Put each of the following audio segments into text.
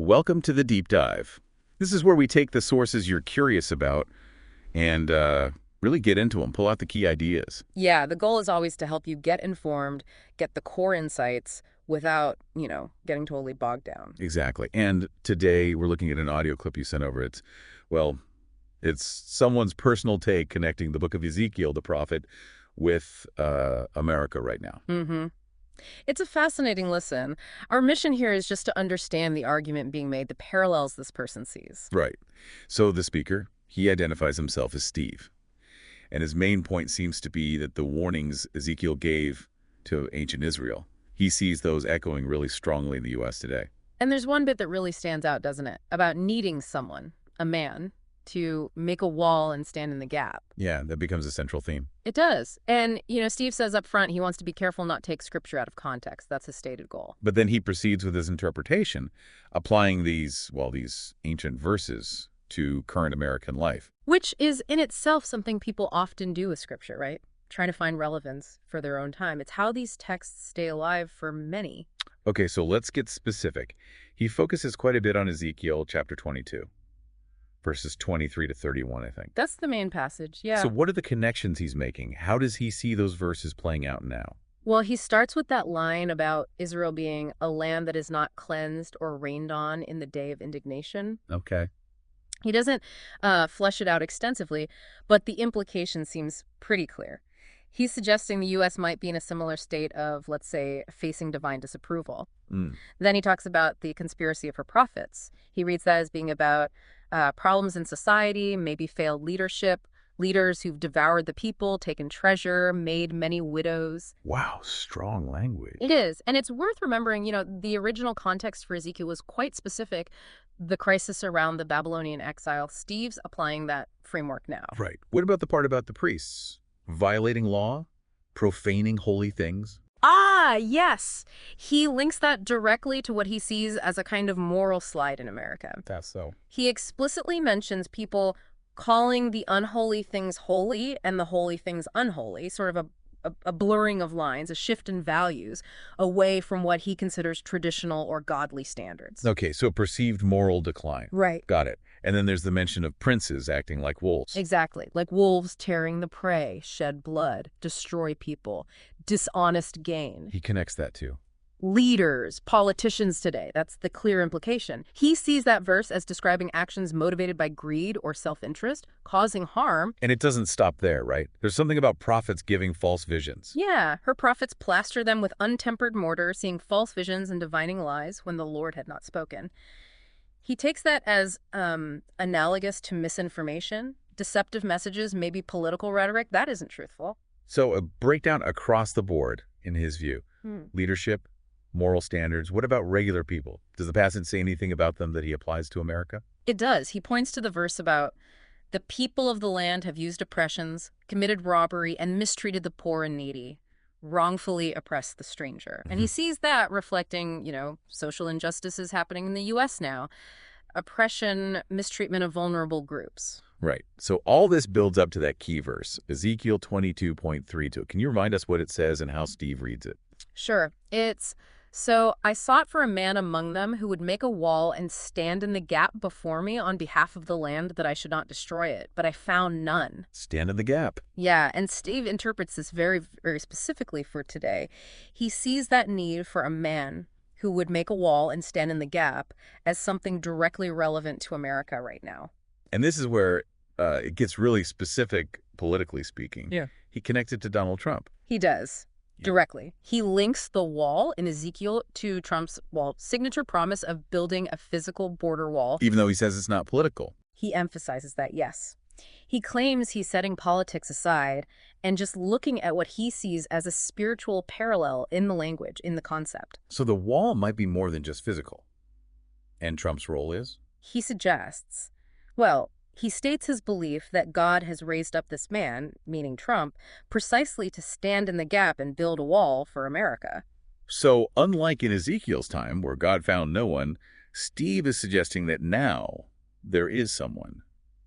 Welcome to the Deep Dive. This is where we take the sources you're curious about and really get into them, pull out the key ideas. Yeah, the goal is always to help you get informed, get the core insights without, getting totally bogged down. Exactly. And today we're looking at an audio clip you sent over. It's someone's personal take connecting the book of Ezekiel, the prophet, with America right now. Mm-hmm. It's a fascinating listen. Our mission here is just to understand the argument being made, the parallels this person sees. Right. So the speaker, he identifies himself as Steve. And his main point seems to be that the warnings Ezekiel gave to ancient Israel, he sees those echoing really strongly in the U.S. today. And there's one bit that really stands out, doesn't it? About needing someone, a man, to make a wall and stand in the gap. Yeah, that becomes a central theme. It does. And, Steve says up front he wants to be careful not to take scripture out of context. That's his stated goal. But then he proceeds with his interpretation, applying these ancient verses to current American life. Which is in itself something people often do with scripture, right? Trying to find relevance for their own time. It's how these texts stay alive for many. Okay, so let's get specific. He focuses quite a bit on Ezekiel chapter 22. Verses 23 to 31, I think. That's the main passage, yeah. So what are the connections he's making? How does he see those verses playing out now? Well, he starts with that line about Israel being a land that is not cleansed or rained on in the day of indignation. Okay. He doesn't flesh it out extensively, but the implication seems pretty clear. He's suggesting the U.S. might be in a similar state of, let's say, facing divine disapproval. Then he talks about the conspiracy of her prophets. He reads that as being about problems in society, maybe failed leadership, leaders who've devoured the people, taken treasure, made many widows. Wow, strong language. It is. And it's worth remembering, the original context for Ezekiel was quite specific. The crisis around the Babylonian exile. Steve's applying that framework now. Right. What about the part about the priests? Violating law? Profaning holy things? Ah, yes. He links that directly to what he sees as a kind of moral slide in America. That's so. He explicitly mentions people calling the unholy things holy and the holy things unholy, sort of a blurring of lines, a shift in values away from what he considers traditional or godly standards. Okay, so perceived moral decline. Right. Got it. And then there's the mention of princes acting like wolves. Exactly. Like wolves tearing the prey, shed blood, destroy people, dishonest gain. He connects that too. Leaders, politicians today. That's the clear implication. He sees that verse as describing actions motivated by greed or self-interest, causing harm. And it doesn't stop there, right? There's something about prophets giving false visions. Yeah, her prophets plaster them with untempered mortar, seeing false visions and divining lies when the Lord had not spoken. He takes that as analogous to misinformation, deceptive messages, maybe political rhetoric. That isn't truthful. So a breakdown across the board, in his view. Leadership, moral standards. What about regular people? Does the passage say anything about them that he applies to America? It does. He points to the verse about the people of the land have used oppressions, committed robbery, and mistreated the poor and needy, wrongfully oppressed the stranger. And he sees that reflecting, social injustices happening in the U.S. now, oppression, mistreatment of vulnerable groups. Right. So all this builds up to that key verse, Ezekiel 22.32. Can you remind us what it says and how Steve reads it? Sure. So I sought for a man among them who would make a wall and stand in the gap before me on behalf of the land that I should not destroy it, but I found none. Stand in the gap. Yeah, and Steve interprets this very, very specifically for today. He sees that need for a man who would make a wall and stand in the gap as something directly relevant to America right now. And this is where it gets really specific, politically speaking. Yeah. He connects it to Donald Trump. He does. Directly. He links the wall in Ezekiel to Trump's, signature promise of building a physical border wall. Even though he says it's not political. He emphasizes that, yes. He claims he's setting politics aside and just looking at what he sees as a spiritual parallel in the language, in the concept. So the wall might be more than just physical. And Trump's role is? He suggests, he states his belief that God has raised up this man, meaning Trump, precisely to stand in the gap and build a wall for America. So unlike in Ezekiel's time, where God found no one, Steve is suggesting that now there is someone,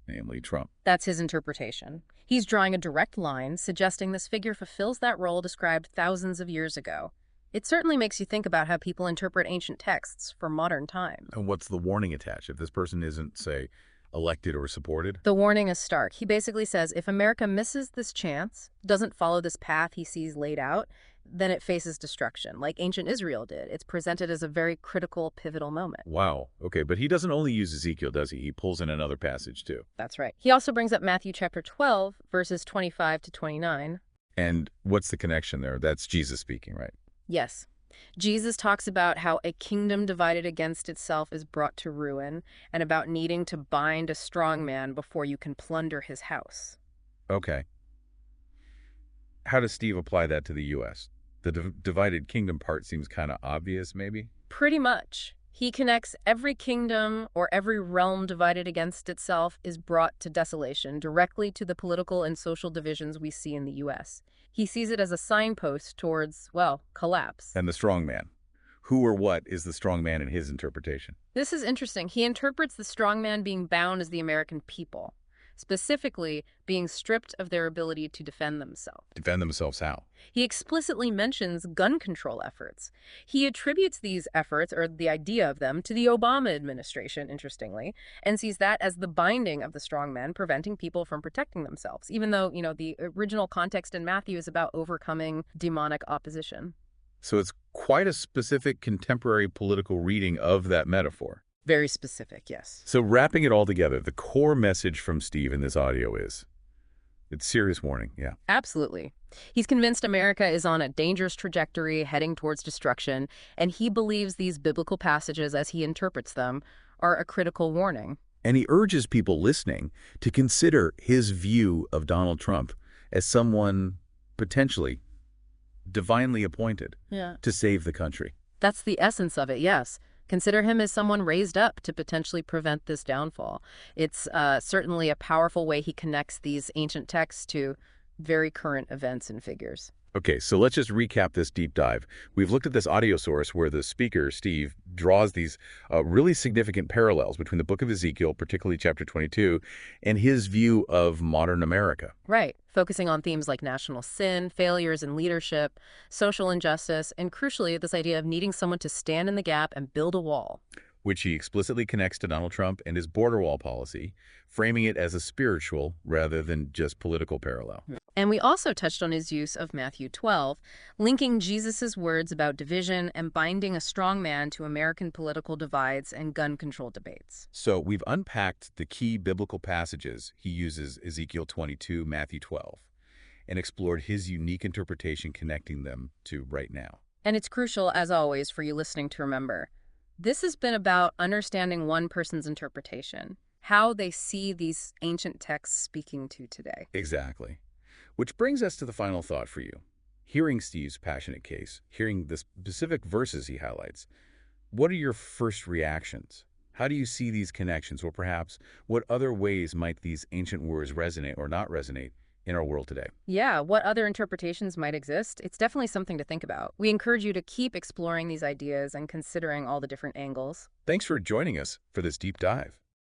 namely Trump. That's his interpretation. He's drawing a direct line, suggesting this figure fulfills that role described thousands of years ago. It certainly makes you think about how people interpret ancient texts for modern times. And what's the warning attached if this person isn't, say, elected or supported? The warning is stark. He basically says if America misses this chance, doesn't follow this path he sees laid out, then it faces destruction, like ancient Israel did. It's presented as a very critical, pivotal moment. Wow. Okay, but he doesn't only use Ezekiel, does he? He pulls in another passage, too. That's right. He also brings up Matthew chapter 12, verses 25 to 29. And what's the connection there? That's Jesus speaking, right? Yes. Jesus talks about how a kingdom divided against itself is brought to ruin, and about needing to bind a strong man before you can plunder his house. Okay. How does Steve apply that to the U.S.? The divided kingdom part seems kind of obvious, maybe? Pretty much. He connects every kingdom or every realm divided against itself is brought to desolation directly to the political and social divisions we see in the U.S. He sees it as a signpost towards, well, collapse. And the strong man. Who or what is the strong man in his interpretation? This is interesting. He interprets the strong man being bound as the American people, specifically being stripped of their ability to defend themselves. Defend themselves how? He explicitly mentions gun control efforts. He attributes these efforts, or the idea of them, to the Obama administration, interestingly, and sees that as the binding of the strongman preventing people from protecting themselves, even though, the original context in Matthew is about overcoming demonic opposition. So it's quite a specific contemporary political reading of that metaphor. Very specific, yes. So wrapping it all together, the core message from Steve in this audio is, it's serious warning, yeah. Absolutely. He's convinced America is on a dangerous trajectory heading towards destruction, and he believes these biblical passages, as he interprets them, are a critical warning. And he urges people listening to consider his view of Donald Trump as someone potentially divinely appointed to save the country. That's the essence of it, yes. Consider him as someone raised up to potentially prevent this downfall. It's certainly a powerful way he connects these ancient texts to very current events and figures. Okay, so let's just recap this deep dive. We've looked at this audio source where the speaker, Steve, draws these really significant parallels between the book of Ezekiel, particularly chapter 22, and his view of modern America. Right, focusing on themes like national sin, failures in leadership, social injustice, and crucially, this idea of needing someone to stand in the gap and build a wall. Which he explicitly connects to Donald Trump and his border wall policy, framing it as a spiritual rather than just political parallel. And we also touched on his use of Matthew 12, linking Jesus' words about division and binding a strong man to American political divides and gun control debates. So we've unpacked the key biblical passages he uses, Ezekiel 22, Matthew 12, and explored his unique interpretation connecting them to right now. And it's crucial, as always, for you listening to remember, this has been about understanding one person's interpretation, how they see these ancient texts speaking to today. Exactly. Which brings us to the final thought for you. Hearing Steve's passionate case, hearing the specific verses he highlights, what are your first reactions? How do you see these connections? Or perhaps, what other ways might these ancient words resonate or not resonate in our world today? Yeah, what other interpretations might exist? It's definitely something to think about. We encourage you to keep exploring these ideas and considering all the different angles. Thanks for joining us for this deep dive.